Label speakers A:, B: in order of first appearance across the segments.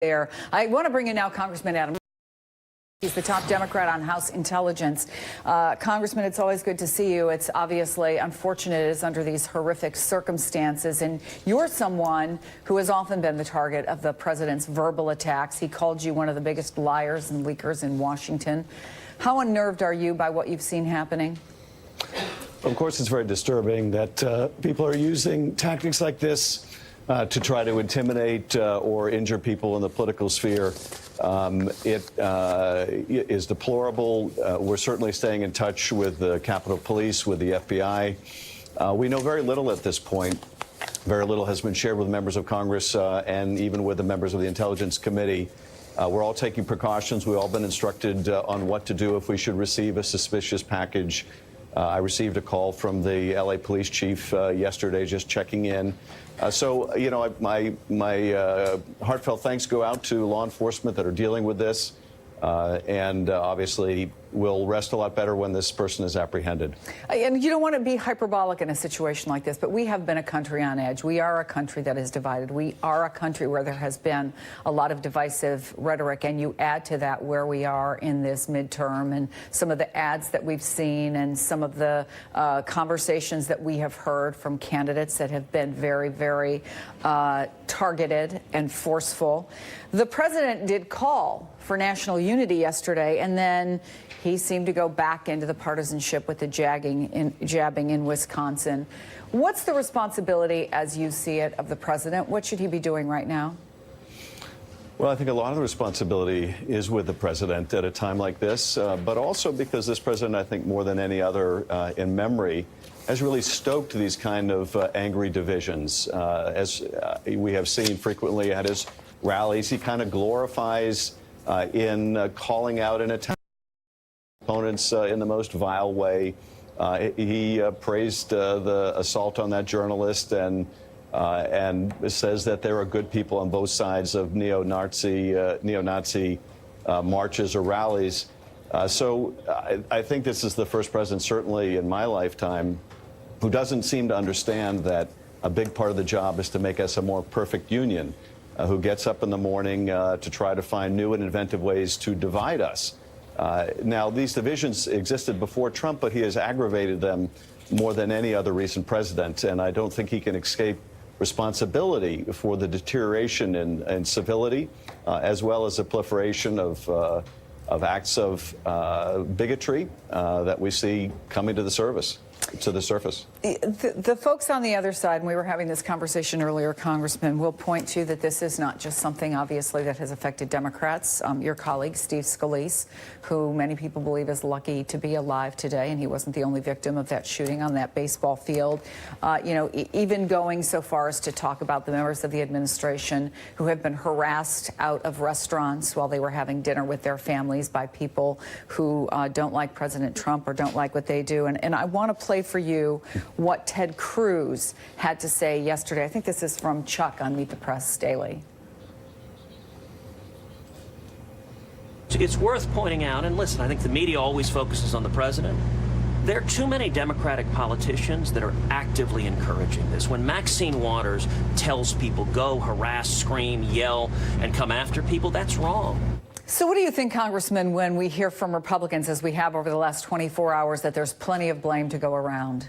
A: there. I want to bring in now Congressman Adam. He's the top Democrat on House Intelligence. Congressman, it's always good to see you. It's obviously unfortunate it is under these horrific circumstances. And you're someone who has often been the target of the president's verbal attacks. He called you one of the biggest liars and leakers in Washington. How unnerved are you by what you've seen happening?
B: Of course, it's very disturbing that people are using tactics like this to try to intimidate or injure people in the political sphere. It is deplorable. We're certainly staying in touch with the Capitol Police, with the FBI. We know very little at this point. Very little has been shared with members of Congress and even with the members of the Intelligence Committee. We're all taking precautions. We've all been instructed on what to do if we should receive a suspicious package. I received a call from the L.A. police chief yesterday just checking in. So, you know, my heartfelt thanks go out to law enforcement that are dealing with this. And obviously, we'll rest a lot better when this person is apprehended.
A: And you don't want to be hyperbolic in a situation like this, but we have been a country on edge. We are a country that is divided. We are a country where there has been a lot of divisive rhetoric, and you add to that where we are in this midterm and some of the ads that we've seen and some of the conversations that we have heard from candidates that have been very, very targeted and forceful. The president did call for national unity yesterday, and then he seemed to go back into the partisanship with the jabbing in Wisconsin. What's the responsibility, as you see it, of the president? What should he be doing right now?
B: Well, I think a lot of the responsibility is with the president at a time like this, but also because this president, I think more than any other in memory, has really stoked these kind of angry divisions. As we have seen frequently at his rallies, he kind of glorifies in calling out and attacking opponents in the most vile way. He praised the assault on that journalist and says that there are good people on both sides of neo-Nazi marches or rallies. So I think this is the first president, certainly in my lifetime, who doesn't seem to understand that a big part of the job is to make us a more perfect union, who gets up in the morning to try to find new and inventive ways to divide us. Now, these divisions existed before Trump, but he has aggravated them more than any other recent president, and I don't think he can escape responsibility for the deterioration in civility, as well as the proliferation of acts of bigotry that we see coming to the surface. The
A: folks on the other side, and we were having this conversation earlier, Congressman, will point to that this is not just something, obviously, that has affected Democrats. Your colleague, Steve Scalise, who many people believe is lucky to be alive today, and he wasn't the only victim of that shooting on that baseball field. You know, even going so far as to talk about the members of the administration who have been harassed out of restaurants while they were having dinner with their families by people who don't like President Trump or don't like what they do. And I want to play for you what Ted Cruz had to say yesterday. I think this is from Chuck on Meet the Press Daily.
C: It's worth pointing out, and listen, I think the media always focuses on the president. There are too many Democratic politicians that are actively encouraging this. When Maxine Waters tells people, go harass, scream, yell, and come after people, that's wrong.
A: So what do you think, Congressman, when we hear from Republicans, as we have over the last 24 hours, that there's plenty of blame to go around?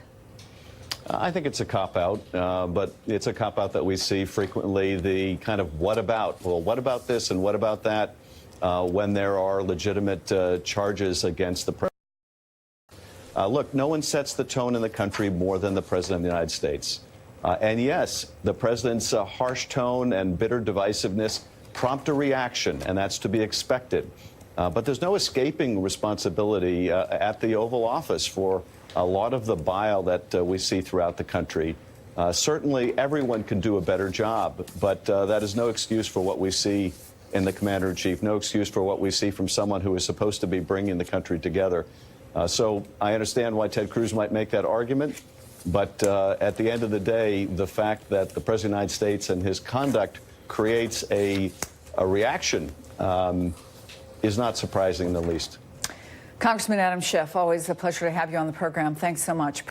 B: I think it's a cop-out, but it's a cop-out that we see frequently, the kind of what about? Well, what about this and what about that when there are legitimate charges against the president? Look, no one sets the tone in the country more than the president of the United States. And yes, the president's harsh tone and bitter divisiveness prompt a reaction, and that's to be expected. But there's no escaping responsibility at the Oval Office for a lot of the bile that we see throughout the country. Certainly, everyone can do a better job, but that is no excuse for what we see in the Commander-in-Chief, no excuse for what we see from someone who is supposed to be bringing the country together. So I understand why Ted Cruz might make that argument, but at the end of the day, the fact that the President of the United States and his conduct creates a reaction is not surprising in the least.
A: Congressman Adam Schiff, always a pleasure to have you on the program. Thanks so much.